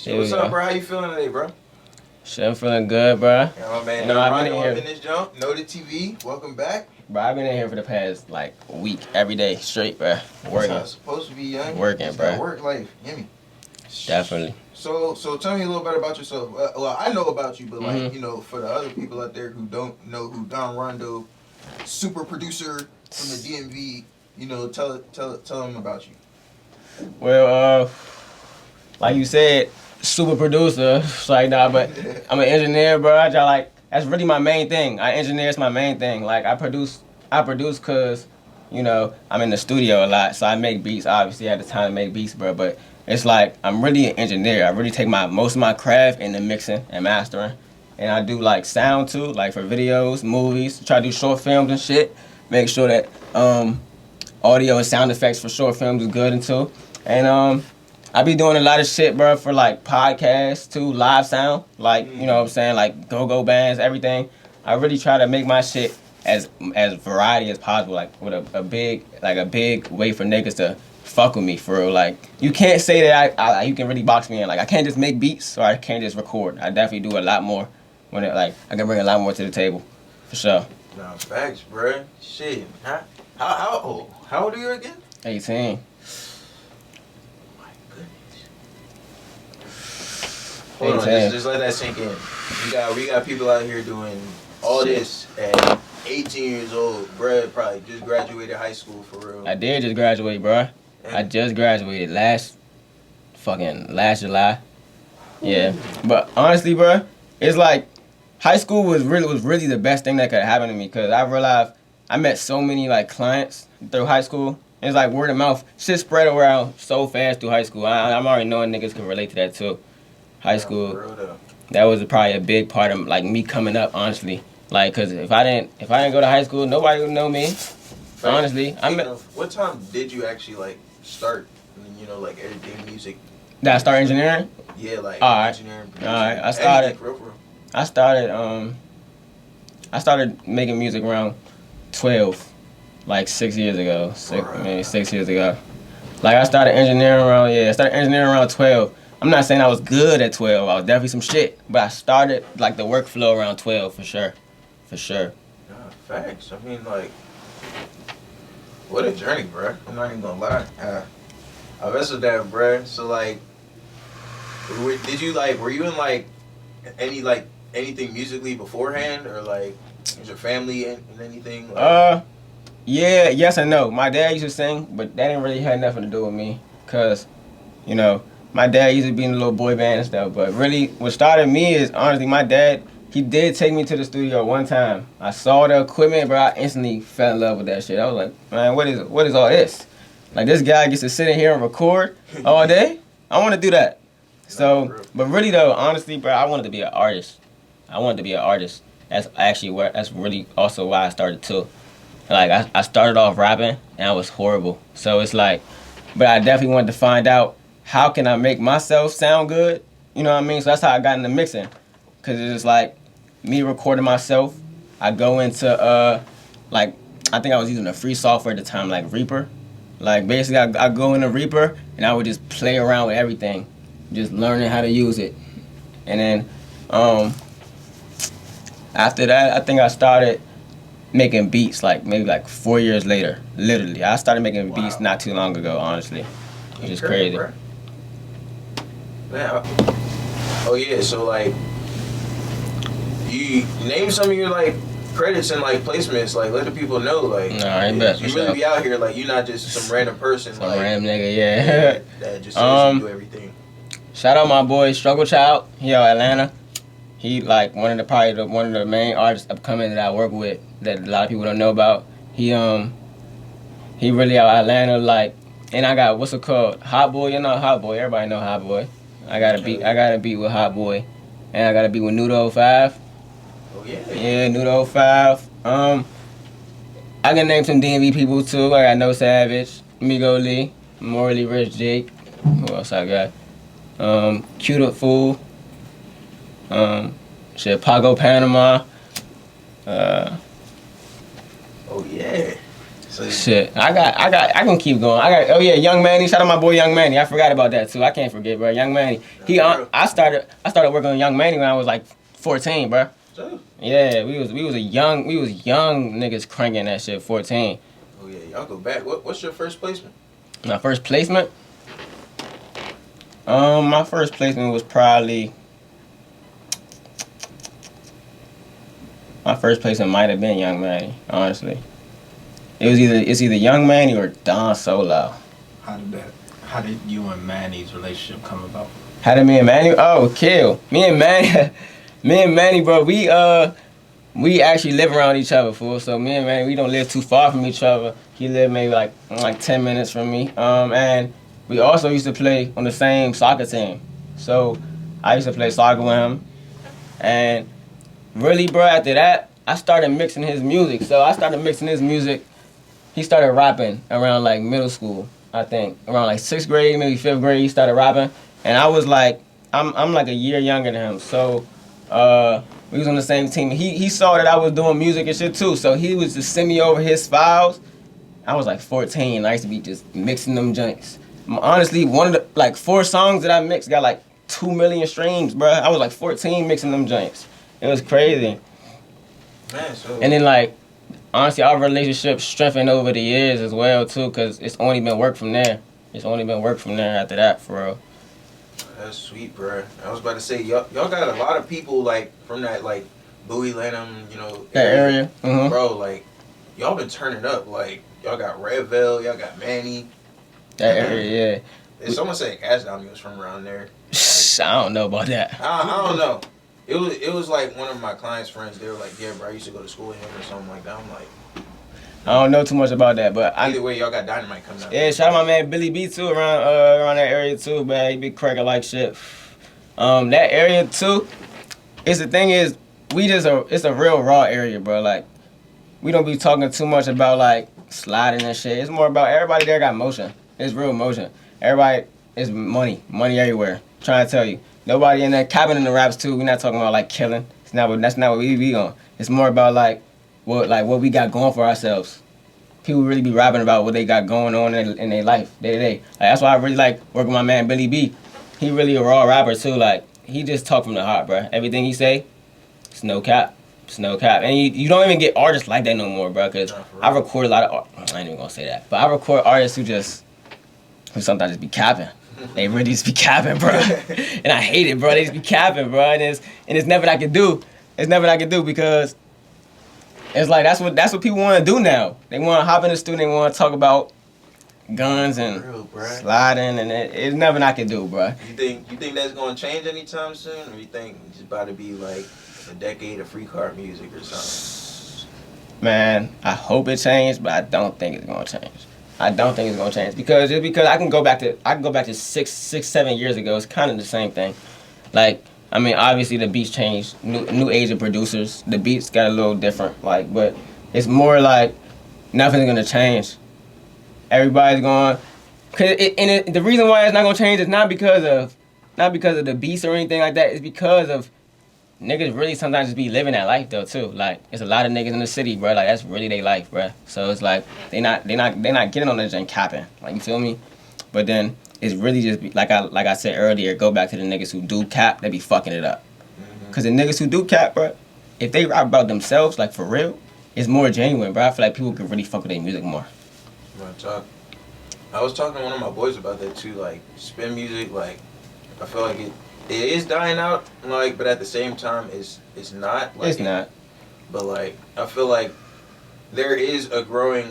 So what's up, bro? How you feeling today, bro? Shit, I'm feeling good, bro. Yeah, my man, Rondo up in this jump. Know the TV. Welcome back. Bro, I've been in here for the past, like, week, every day, straight, bro. Working. That's how it's supposed to be, young. Working, it's bro. That work life. Hear me? Definitely. So tell me a little bit about yourself. Well, I know about you, but, like, you know, for the other people out there who don't know who Don Rondo, super producer from the DMV, you know, tell them about you. Well, like you said, super producer. It's like, nah, but I'm an engineer, bro. That's really my main thing. Engineer is my main thing. Like, I produce cause, you know, I'm in the studio a lot, so I make beats. Obviously, I had the time to make beats, bro. But it's like I'm really an engineer. I really take most of my craft into mixing and mastering, and I do like sound too, like for videos, movies. Try to do short films and shit. Make sure that audio and sound effects for short films is good and too. And I be doing a lot of shit, bro, for like podcasts too, live sound, like you know what I'm saying, like go-go bands, everything. I really try to make my shit as variety as possible, like with a big way for niggas to fuck with me for real. Like you can't say that you can really box me in. Like I can't just make beats or I can't just record. I definitely do a lot more when I can bring a lot more to the table, for sure. Nah, facts, bro. Shit. How old are you again? 18. Hold on, just let that sink in. We got people out here doing all this at 18 years old. Bruh probably just graduated high school for real. I did just graduate, bruh. I just graduated last July. Yeah, but honestly, bruh, it's like high school was really the best thing that could happen to me because I realized I met so many like clients through high school. It's like word of mouth. Shit spread around so fast through high school. I'm already knowing niggas can relate to that too. High school, that was probably a big part of like me coming up, honestly. Like, cause if I didn't go to high school, nobody would know me. Honestly, what time did you actually like start? You know, like everything music. Did I start engineering? Yeah, like engineering. All right, I started making music around 12, like 6 years ago. Maybe 6 years ago. Like I started engineering around 12. I'm not saying I was good at 12. I was definitely some shit. But I started, like, the workflow around 12, for sure. For sure. Yeah, facts. I mean, like, what a journey, bruh. I'm not even gonna lie. I mess with that, bruh. So, like, were you in, like, anything musically beforehand? Or, like, was your family in anything? Like, yeah, yes and no. My dad used to sing, but that didn't really have nothing to do with me. Because, you know, my dad used to be in a little boy band and stuff, but really what started me is honestly my dad, he did take me to the studio one time. I saw the equipment, bro, I instantly fell in love with that shit. I was like, man, what is all this? Like this guy gets to sit in here and record all day? I want to do that. So, but really though, honestly, bro, I wanted to be an artist. That's really also why I started too. Like I started off rapping and I was horrible. So it's like, but I definitely wanted to find out how can I make myself sound good? You know what I mean? So that's how I got into mixing. Because it's just like me recording myself. I go into, like, I think I was using a free software at the time, like Reaper. Like, basically, I go into Reaper and I would just play around with everything. Just learning how to use it. And then, after that, I think I started making beats, like, maybe like 4 years later. Literally. I started making beats not too long ago, honestly. Which is crazy. Bro. Man, oh yeah, so like, you name some of your like credits and like placements, like let the people know, like, you really be out here, like you're not just some random person, some like random nigga, yeah. That just says you do everything. Shout out my boy Struggle Child, he out Atlanta. He like one of the main artists upcoming that I work with that a lot of people don't know about. He really out Atlanta, like, and I got what's it called, Hot Boy. You know Hot Boy, everybody know Hot Boy. I got a beat with Hot Boy, and I got a beat with Nudo 5. Oh yeah. Yeah, Nudo 5. I can name some DMV people too. I got No Savage, Migo Lee, Morally Rich Jake. Who else I got? Cute Up Fool. Pago Panama. Oh yeah. So, Shit, I can keep going. Oh yeah, Young Manny. Shout out my boy Young Manny. I forgot about that too. I can't forget, bro. Young Manny. I started working on Young Manny when I was like 14, bro. so, Yeah, we was young niggas cranking that shit 14. oh yeah, y'all go back. What's your first placement? My first placement. My first placement was probably. My first placement might have been Young Manny, honestly. It's either Young Manny or Don Solo. How did you and Manny's relationship come about? How did me and Manny? Oh, kill. Me and Manny, bro. We actually live around each other, fool. So me and Manny, we don't live too far from each other. He lived maybe like 10 minutes from me. And we also used to play on the same soccer team. So I used to play soccer with him. And really, bro, after that, I started mixing his music. So I started mixing his music. He started rapping around like middle school, I think. Around like 6th grade, maybe 5th grade, he started rapping. And I was like, I'm like a year younger than him. So we was on the same team. He saw that I was doing music and shit too. So he was just send me over his files. I was like 14. I used to be just mixing them joints. Honestly, one of the like 4 songs that I mixed got like 2 million streams, bro. I was like 14 mixing them joints. It was crazy. Man, so. And then like, honestly, our relationship strengthened over the years as well too, cause it's only been work from there. It's only been work from there after that, for real. That's sweet, bro. I was about to say y'all got a lot of people like from that like Bowie, Lanham, you know, That area. Mm-hmm. Bro, like y'all been turning up. Like y'all got Redville, y'all got Manny. That area, yeah. If someone said Cash Down was from around there. Like, I don't know about that. I don't know. It was like one of my clients' friends. They were like, "Yeah, bro, I used to go to school with him or something like that." I'm like, I don't know too much about that, but either way, y'all got Dynamite coming out. Yeah, shout out my man Billy B too around that area too, man. He be cracking like shit. That area too. The thing is, it's a real raw area, bro. Like, we don't be talking too much about like sliding and shit. It's more about everybody there got motion. It's real motion. Everybody is money everywhere. Trying to tell you. Nobody in that cabin in the raps too. We're not talking about like killing. That's not what we be on. It's more about like what we got going for ourselves. People really be rapping about what they got going on in their life day to day. Like, that's why I really like working with my man Billy B. He really a raw rapper too. Like, he just talk from the heart, bro. Everything he say, it's no cap. It's no cap. And you don't even get artists like that no more, bro. Cause I record a lot of I ain't even gonna say that, but I record artists who sometimes just be capping. They really just be capping, bro. And I hate it, bro. They just be capping, bro. And it's nothing I can do. It's nothing I can do because it's like that's what people want to do now. They want to hop in the studio. They want to talk about guns and sliding, and it's nothing I can do, bro. You think that's gonna change anytime soon, or you think it's about to be like a decade of free card music or something? Man, I hope it changed, but I don't think it's gonna change. I don't think it's gonna change because I can go back to 6-7 years ago. It's kind of the same thing. Like, I mean, obviously the beats changed. New age of producers. The beats got a little different. Like, but it's more like nothing's gonna change. Everybody's going. The reason why it's not gonna change is not because of the beats or anything like that. It's because of niggas really sometimes just be living that life though too. Like, there's a lot of niggas in the city, bro. Like, that's really their life, bro. So it's like they not getting on the and capping. Like, you feel me? But then it's really just like I said earlier. Go back to the niggas who do cap. They be fucking it up. Cause the niggas who do cap, bro, if they rap about themselves, like for real, it's more genuine, bro. I feel like people could really fuck with their music more. I was talking to one of my boys about that too. Like, spin music, like I feel like it is dying out, like, but at the same time, it's not. Like, it's not. But like, I feel like there is a growing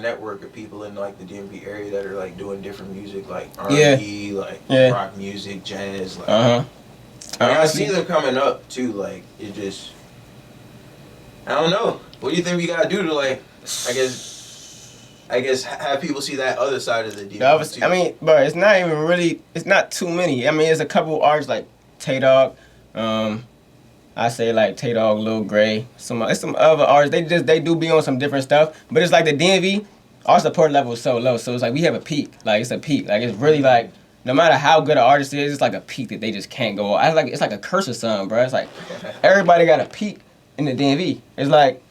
network of people in like the DMV area that are like doing different music, like R&B, like rock music, jazz. Like, I see them coming up too. Like, it just, I don't know. What do you think we gotta do to like, I guess have people see that other side of the DMV too? I mean, bro, it's not even really. It's not too many. I mean, there's a couple artists like Tay Dog. I say like Tay Dog, Lil Gray. It's some other artists. They do be on some different stuff. But it's like the DMV, our support level is so low. So it's like we have a peak. Like, it's a peak. Like, it's really like no matter how good an artist is, it's like a peak that they just can't go on. It's like a curse or something, bro. It's like everybody got a peak in the DMV. It's like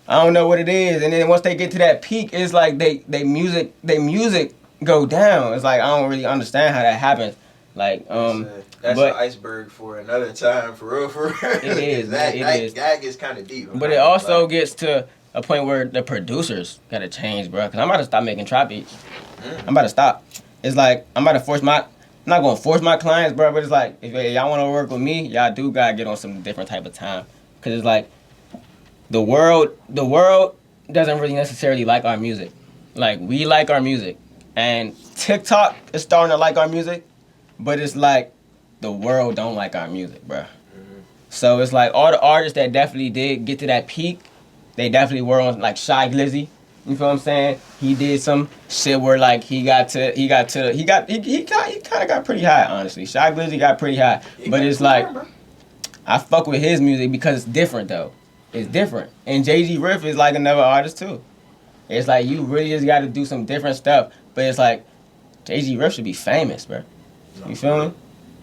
I don't know what it is. And then once they get to that peak, it's like they music go down. It's like I don't really understand how that happens. Like that's but an iceberg for another time, for real, for real. it is. that, It that, is. that gets kind of deep. But it also gets to a point where the producers gotta change, bro. Cause I'm about to stop making trap beats. I'm about to stop. It's like I'm about to force my. I'm not gonna force my clients, bro. But it's like if y'all want to work with me, y'all do gotta get on some different type of time. Cause it's like the world doesn't really necessarily like our music. Like we like our music, and TikTok is starting to like our music, but it's like the world don't like our music, bro. So it's like all the artists that definitely did get to that peak, they definitely were on like Shy Glizzy. You feel what I'm saying? He did some shit where like he kind of got pretty high, honestly. Shy Glizzy got pretty high, but it's like I fuck with his music because it's different though. It's different, and Jay-Z Riff is like another artist too. It's like you really just got to do some different stuff, but it's like Jay-Z Riff should be famous, bro. You feel me?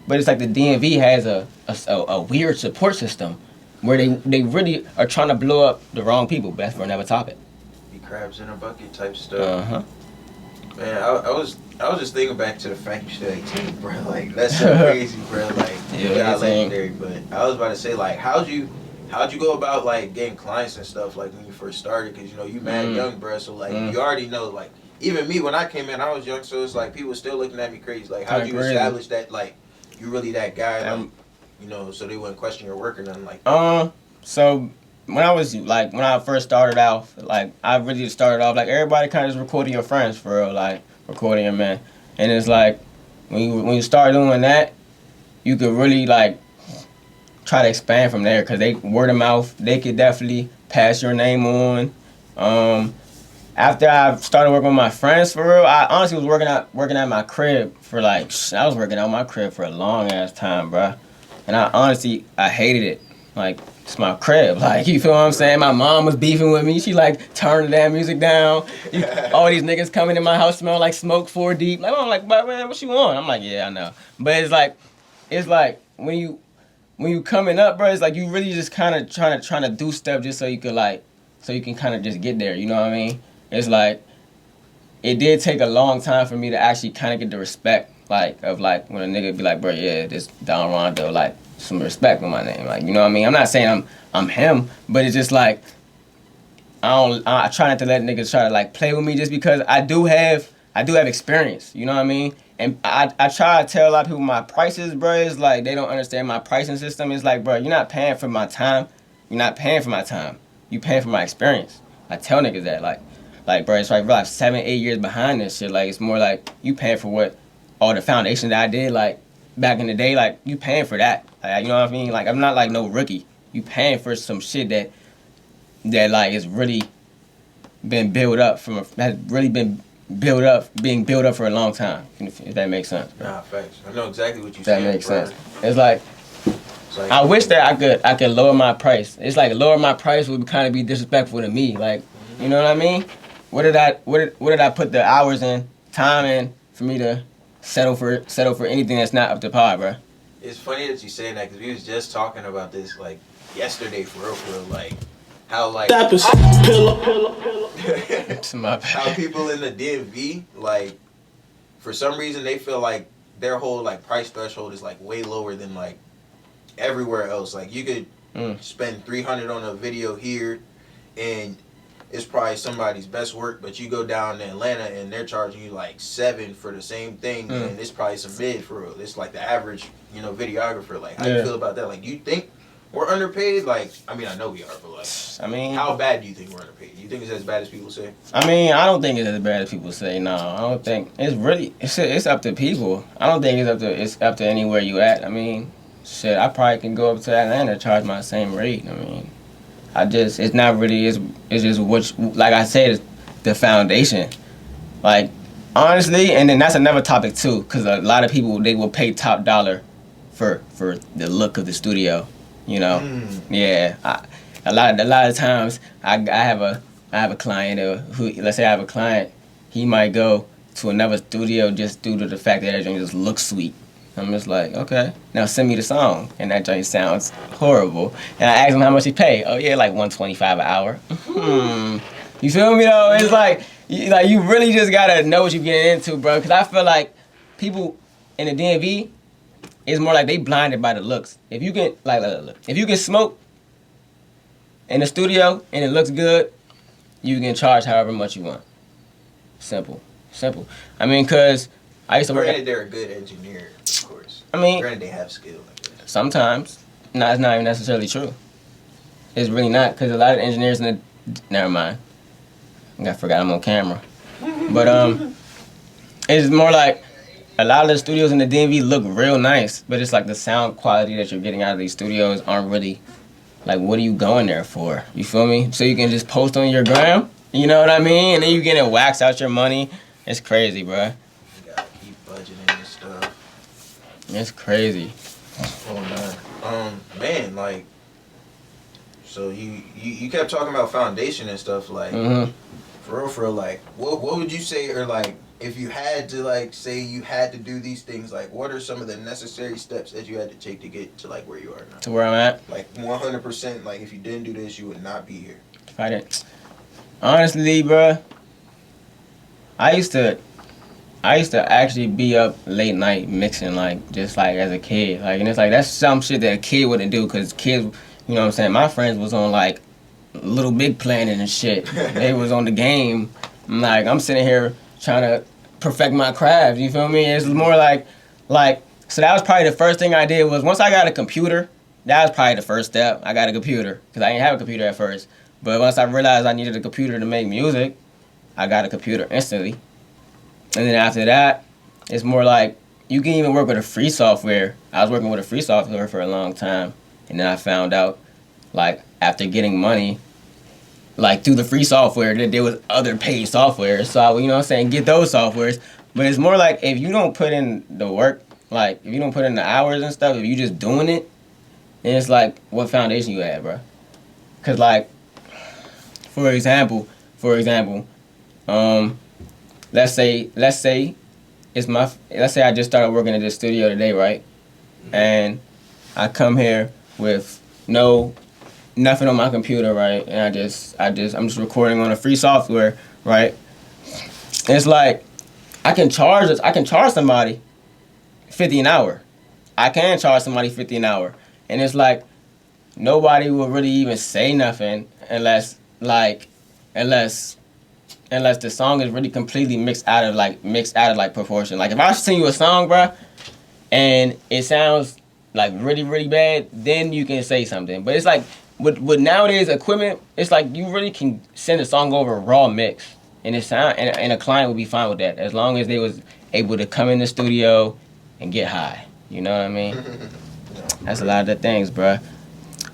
But it's like the DMV has a weird support system where they really are trying to blow up the wrong people. But that's for another topic. Be crabs in a bucket type stuff. Uh-huh. Man, I was just thinking back to the Fame Shake too, bro. Like that's so crazy, bro. Like yeah, legendary. But I was about to say, like, how'd you go about like getting clients and stuff like when you first started? Because you know you mad young, bro. So like you already know, like even me when I came in, I was young, so it's like people still looking at me crazy. Like how'd you establish that like you really that guy? Like, you know, so they wouldn't question your work or nothing like that. So when I first started out, like I really started off like everybody kind of just recording your friends for real, like recording your man, and it's like when you start doing that, you could really like try to expand from there because they word of mouth, they could definitely pass your name on. After I started working with my friends for real, I honestly was working at my crib for like I was working out my crib for a long ass time, bro. And I hated it. Like it's my crib. Like you feel what I'm saying? My mom was beefing with me. She like turned the damn music down. All these niggas coming in my house smell like smoke 4 deep. Like I'm like, but man, what you want? I'm like, yeah, I know. But it's like when you coming up, bro, it's like you really just kind of trying to do stuff just so you can kind of just get there. You know what I mean? It's like it did take a long time for me to actually kind of get the respect, like of like when a nigga be like, bro, yeah, this Don Rondo, like some respect with my name, like you know what I mean? I'm not saying I'm him, but it's just like I try not to let niggas try to like play with me just because I do have experience. You know what I mean? And I try to tell a lot of people my prices, bro. It's like they don't understand my pricing system. It's like, bro, you're not paying for my time. You're not paying for my time. You paying for my experience. I tell niggas that, like, bro, it's like 7, 8 years behind this shit. Like, it's more like you paying for what all the foundation that I did, like back in the day. Like, you paying for that. Like, you know what I mean? Like, I'm not like no rookie. You paying for some shit that like has really been built up being built up for a long time. If that makes sense. Bro. Nah, facts. I know exactly what you're saying. That makes sense. It's like I wish that I could lower my price. It's like lower my price would kind of be disrespectful to me. Like, you know what I mean? What did I put the hours in, time in for me to settle for anything that's not up to par, bro? It's funny that you saying that because we was just talking about this like yesterday for real, like how like how people in the DMV like for some reason they feel like their whole like price threshold is like way lower than like everywhere else. Like you could spend $300 on a video here and it's probably somebody's best work, but you go down to Atlanta and they're charging you like $7 for the same thing, and it's probably some mid for real. It's like the average, videographer. Like, how do you feel about that? Like, do you think we're underpaid? Like, I mean, I know we are, but like, I mean, how bad do you think we're underpaid? Do you think it's as bad as people say? I mean, I don't think it's as bad as people say. No, I don't think it's up to people. I don't think it's up to anywhere you at. I mean, shit, I probably can go up to Atlanta and charge my same rate. I mean. It's not really, it's just like I said, it's the foundation. Like, honestly, and then that's another topic too, because a lot of people, they will pay top dollar for the look of the studio, Yeah, a lot of times, I have a client who, let's say I have a client, he might go to another studio just due to the fact that everything just looks sweet. I'm just like, okay, now send me the song. And that joint sounds horrible. And I asked him how much he paid. Oh yeah, like $125 an hour. You feel me though? It's like you really just gotta know what you're getting into, bro. Cause I feel like people in the DMV, it's more like they blinded by the looks. If you can if you can smoke in the studio and it looks good, you can charge however much you want. Simple. I mean, cause I used to work. Granted, they're a good engineer, of course. I mean, granted, they have skill. sometimes. No, it's not even necessarily true. It's really not, because a lot of engineers in the... Never mind. I forgot I'm on camera. But, it's more like a lot of the studios in the DMV look real nice, but it's like the sound quality that you're getting out of these studios aren't really... Like, what are you going there for? You feel me? So you can just post on your gram? You know what I mean? And then you get it wax out your money. It's crazy, bruh. You gotta keep budgeting and stuff. It's crazy. Oh man, like, so you kept talking about foundation and stuff, like, for real, like, what would you say, or like, if you had to, like, say you had to do these things, like, what are some of the necessary steps that you had to take to get to, like, where you are now? To where I'm at? Like, 100%, like, if you didn't do this, you would not be here. If I didn't... Honestly, bruh, I used to actually be up late night mixing, like, just like as a kid. Like, and it's like, that's some shit that a kid wouldn't do, because kids, you know what I'm saying, my friends was on, like, Little Big Planet and shit. They was on the game. I'm sitting here trying to perfect my craft, you feel me? It's more like, so that was probably the first thing I did was, once I got a computer, that was probably the first step. I got a computer, because I didn't have a computer at first. But once I realized I needed a computer to make music, I got a computer instantly. And then after that, it's more like, you can even work with a free software. I was working with a free software for a long time. And then I found out, like, after getting money, like, through the free software, that there was other paid software. So, you know what I'm saying, get those softwares. But it's more like, if you don't put in the work, like, if you don't put in the hours and stuff, if you just doing it, then it's like, what foundation you have, bro? Because, like, for example, let's say let's say I just started working at this studio today, right? And I come here with nothing on my computer, right? And I'm just recording on a free software, right? It's like, I can charge somebody $50 an hour. I can charge somebody $50 an hour. And it's like, nobody will really even say nothing unless the song is really completely mixed out of proportion. Like, if I sing you a song, bruh, and it sounds like really, really bad, then you can say something. But it's like, with nowadays equipment, it's like you really can send a song over raw mix, and and a client would be fine with that, as long as they was able to come in the studio and get high. You know what I mean? That's a lot of the things, bruh.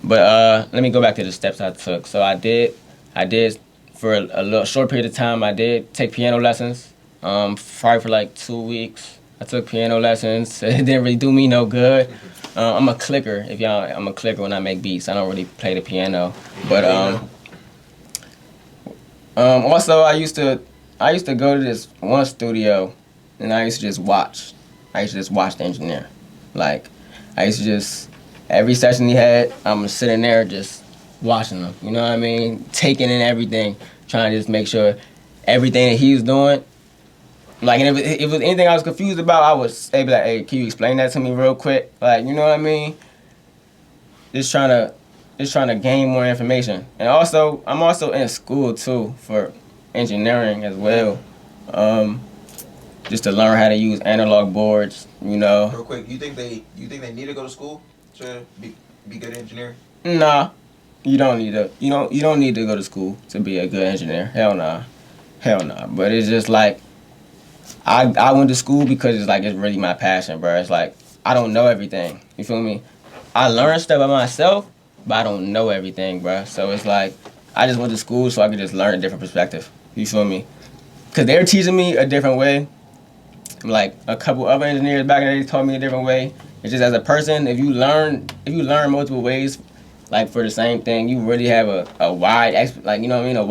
But let me go back to the steps I took. So I did for a little short period of time. I did take piano lessons. Probably for like 2 weeks. I took piano lessons. It didn't really do me no good. I'm a clicker. I'm a clicker when I make beats. I don't really play the piano. But also I used to go to this one studio, and I used to just watch. I used to just watch the engineer. Like, I used to just, every session he had, I'm sitting there just watching him. You know what I mean? Taking in everything, trying to just make sure everything that he was doing. Like, and if it was anything I was confused about, I would say, like, hey, can you explain that to me real quick? Like, you know what I mean? Just trying to gain more information. And also, I'm also in school too for engineering as well. Just to learn how to use analog boards, you know. Real quick, you think they need to go to school to be good engineer? Nah, you don't need to. You don't need to go to school to be a good engineer. Hell nah. But it's just like, I went to school because it's really my passion, bro. It's like, I don't know everything. You feel me? I learned stuff about myself, but I don't know everything, bro. So it's like, I just went to school so I could just learn a different perspective. You feel me? Because they're teaching me a different way. Like, a couple other engineers back in the day taught me a different way. It's just, as a person, if you learn multiple ways, like, for the same thing, you really have a wide, you know what I mean? A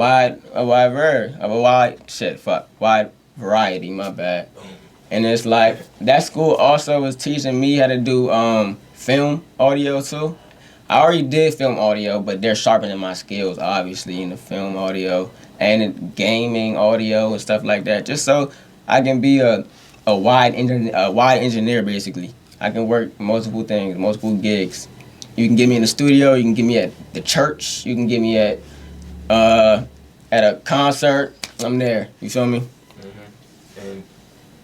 wide variety, my bad. And it's like that school also was teaching me how to do film audio too. I already did film audio, but they're sharpening my skills obviously in the film audio and in gaming audio and stuff like that. Just so I can be a wide engineer basically. I can work multiple things, multiple gigs. You can get me in the studio. You can get me at the church. You can get me at a concert. I'm there. You feel me? And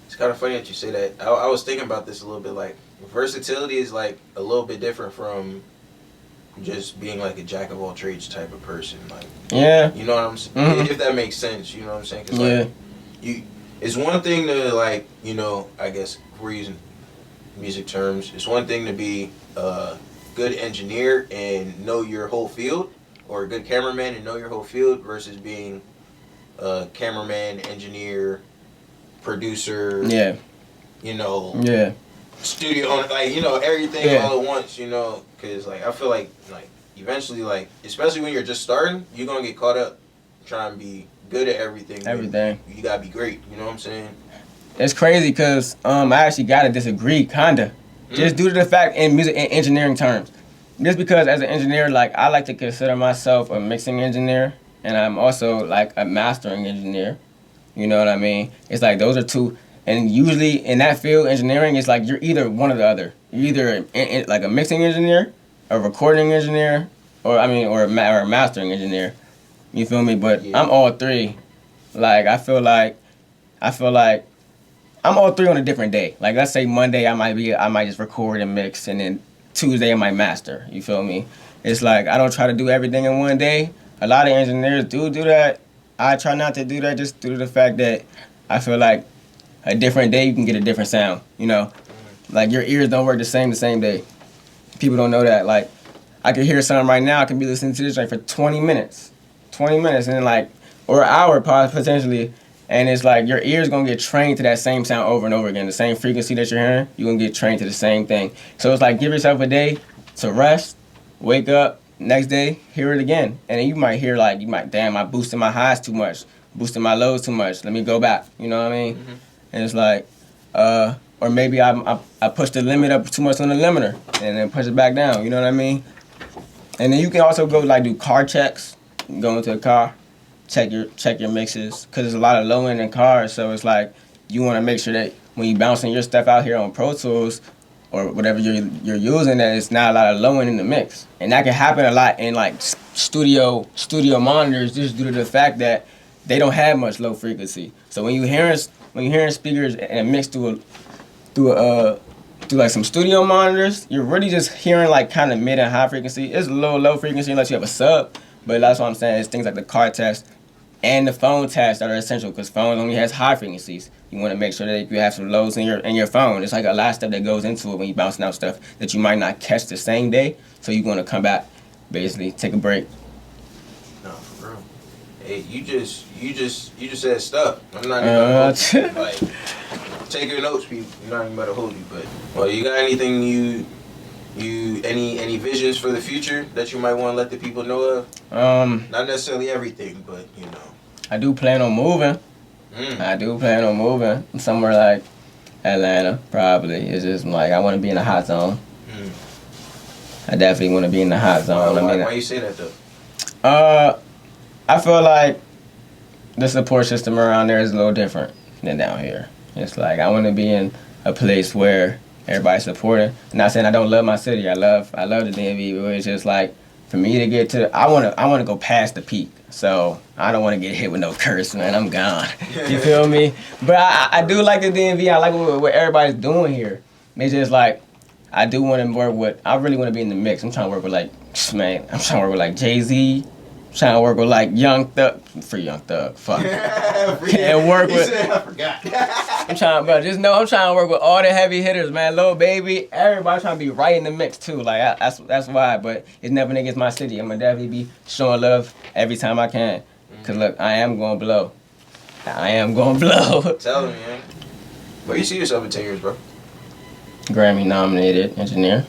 it's kind of funny that you say that. I was thinking about this a little bit. Like versatility is like a little bit different from just being like a jack of all trades type of person. Like Yeah. you know what I'm saying? If that makes sense, you know what I'm saying? 'Cause, like, it's one thing to like I guess we're using music terms. It's one thing to be a good engineer and know your whole field, or a good cameraman and know your whole field, versus being a cameraman, engineer, producer. Yeah. Yeah. Studio owner, like everything all at once. Because like I feel like eventually, like especially when you're just starting, you're gonna get caught up trying to be good at everything. Everything. You gotta be great. You know what I'm saying? It's crazy because I actually gotta disagree, kinda, just due to the fact in music and engineering terms. Just because as an engineer, like I like to consider myself a mixing engineer, and I'm also like a mastering engineer. You know what I mean? It's like those are two, and usually in that field, engineering is like you're either one or the other. You're either like a mixing engineer, a recording engineer, or a mastering engineer. You feel me? But I'm all three. Like I feel like I'm all three on a different day. Like let's say Monday I might just record and mix, and then Tuesday I might master. You feel me? It's like I don't try to do everything in one day. A lot of engineers do that. I try not to do that just due to the fact that I feel like a different day you can get a different sound. Like your ears don't work the same day. People don't know that. Like I can hear something right now. I can be listening to this like for 20 minutes, and then like or an hour potentially. And it's like your ear's gonna get trained to that same sound over and over again. The same frequency that you're hearing, you're gonna get trained to the same thing. So it's like give yourself a day to rest, wake up, next day, hear it again. And then you might hear damn, I boosted my highs too much, boosted my lows too much. Let me go back. You know what I mean? And it's like, or maybe I pushed the limit up too much on the limiter and then push it back down. You know what I mean? And then you can also go like do car checks, go into a car. Check your mixes, because there's a lot of low end in cars, so it's like you want to make sure that when you bouncing your stuff out here on Pro Tools or whatever you're using, that it's not a lot of low end in the mix, and that can happen a lot in like studio monitors just due to the fact that they don't have much low frequency. So when you hearing speakers and mix through like some studio monitors, you're really just hearing like kind of mid and high frequency. It's low frequency unless you have a sub, but that's what I'm saying. It's things like the car test and the phone test that are essential, because phone only has high frequencies. You want to make sure that you have some lows in your phone. It's like a lot of stuff that goes into it when you're bouncing out stuff that you might not catch the same day. So you want to come back, basically take a break. No, for real. Hey, you just said stuff. I'm not even gonna like take your notes, people. I'm not even about to hold you, but well, you got anything any visions for the future that you might want to let the people know of? Not necessarily everything, but I do plan on moving. I do plan on moving somewhere like Atlanta, probably. It's just like I want to be in the hot zone. I definitely want to be in the hot zone. Why you say that though? I feel like the support system around there is a little different than down here. It's like I want to be in a place where everybody's supporting. I'm not saying I don't love my city. I love the DMV, but it's just like for me to get to, I want to go past the peak. So I don't want to get hit with no curse, man. I'm gone. You feel me? But I do like the DMV. I like what everybody's doing here. It's just like I do want to work with. I really want to be in the mix. I'm trying to work with I'm trying to work with like Jay-Z. Trying to work with like Young Thug, fuck. Can't work with. I forgot. I'm trying to work with all the heavy hitters, man. Lil Baby, everybody trying to be right in the mix too. Like that's why. But it's never against my city. I'm gonna definitely be showing love every time I can. Cause look, I am gonna blow. Tell me, man. Where you see yourself in 10 years, bro? Grammy nominated engineer,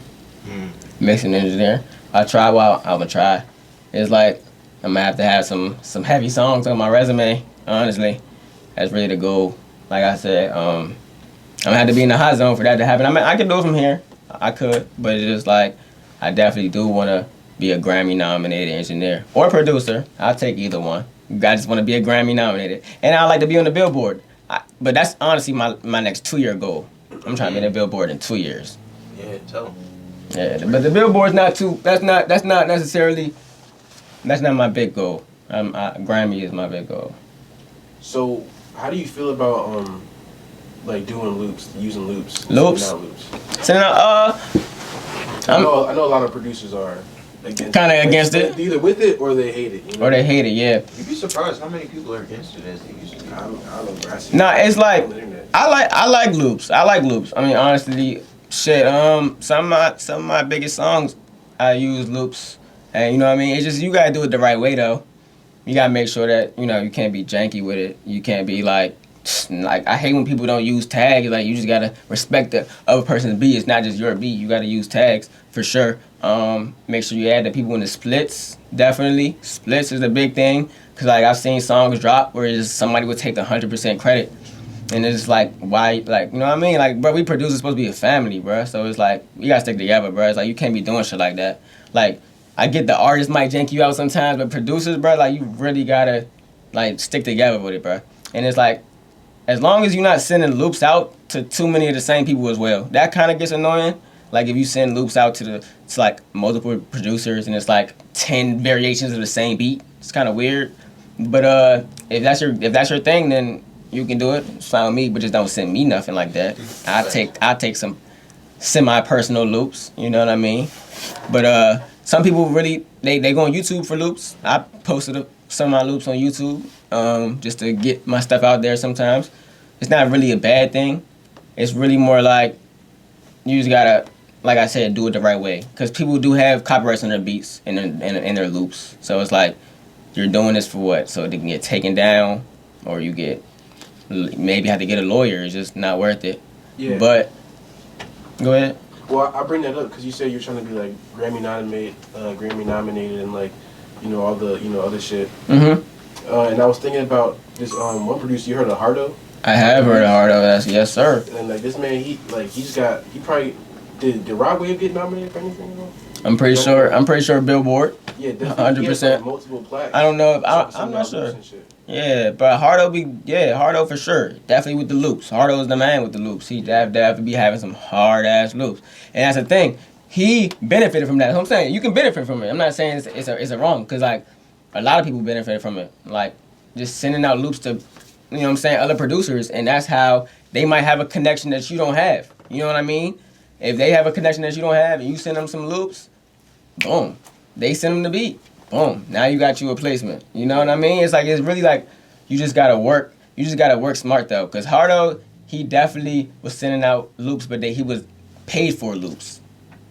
mixing engineer. I'm gonna try. It's like I'm gonna have to have some heavy songs on my resume. Honestly, that's really the goal. Like I said, I'm gonna have to be in the hot zone for that to happen. I mean, I can do it from here. I could, but it's just like I definitely do want to be a Grammy nominated engineer or producer. I'll take either one. I just want to be a Grammy nominated, and I like to be on the Billboard. But that's honestly my next 2-year goal. I'm trying to be on the Billboard in 2 years. Yeah, tell them. Yeah, but the Billboard's not too. That's not necessarily. That's not my big goal. Grammy is my big goal. So, how do you feel about like doing loops, using loops, Loops? sending out loops? Sending out. I know a lot of producers are against Kinda it. against it. They're either with it or they hate it. You know? Or they hate it, yeah. You'd be surprised how many people are against it as they used to be. I don't know. Bro. I see Nah, it's like on the internet. I like loops. I like loops. I mean, honestly, shit. Some of my biggest songs, I use loops, and you know what I mean. It's just you gotta do it the right way though. You gotta make sure that you can't be janky with it. You can't be like I hate when people don't use tags. Like you just gotta respect the other person's beat. It's not just your beat. You gotta use tags for sure. Make sure you add the people in the splits. Definitely, splits is a big thing. Cause like I've seen songs drop where it's just somebody would take the 100% credit, and it's just like why, like you know what I mean? Like bro, we producers supposed to be a family, bro. So it's like we gotta stick together, bro. It's like you can't be doing shit like that. Like I get the artists might jank you out sometimes, but producers, bro, like you really gotta like stick together with it, bro. And it's like as long as you're not sending loops out to too many of the same people as well, that kind of gets annoying. Like if you send loops out to like multiple producers and it's like 10 variations of the same beat, it's kind of weird. But if that's your thing, then you can do it. It's fine with me, but just don't send me nothing like that. I take some semi-personal loops, you know what I mean? But some people really they go on YouTube for loops. I posted some of my loops on YouTube just to get my stuff out there sometimes. It's not really a bad thing. It's really more like you just gotta, like I said, do it the right way. Because people do have copyrights on their beats and their loops. So it's like, you're doing this for what? So they can get taken down or you maybe have to get a lawyer. It's just not worth it. Yeah. But, go ahead. Well, I bring that up because you said you're trying to be like Grammy nominated, and like, all the other shit. Mm-hmm. And I was thinking about this one producer. You heard of Hardo? I have heard of Rondo. Yes, sir. And like this man, he probably did Rod Wave get nominated for anything? I'm pretty sure Billboard. Yeah, definitely. 100%. Like multiple plaques. I don't know. I'm not sure. Yeah, but Hardo for sure. Definitely with the loops. Hardo's the man with the loops. He definitely be having some hard ass loops, and that's the thing. He benefited from that. That's what I'm saying. You can benefit from it. I'm not saying it's a wrong, because like a lot of people benefit from it. Like just sending out loops to, other producers, and that's how they might have a connection that you don't have. You know what I mean? If they have a connection that you don't have, and you send them some loops, boom, they send them the beat. Boom. Now you got you a placement. You know what I mean? It's really like you just gotta work. You just gotta work smart though. Cause Hardo, he definitely was sending out loops, but he was paid for loops.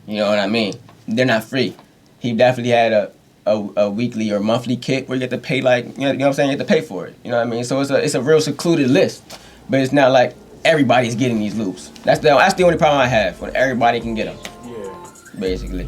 You know what I mean? They're not free. He definitely had a weekly or monthly kit where you get to pay you know what I'm saying? You have to pay for it. You know what I mean? So it's a real secluded list. But it's not like everybody's getting these loops. That's the only problem I have, when everybody can get them. Yeah. Basically.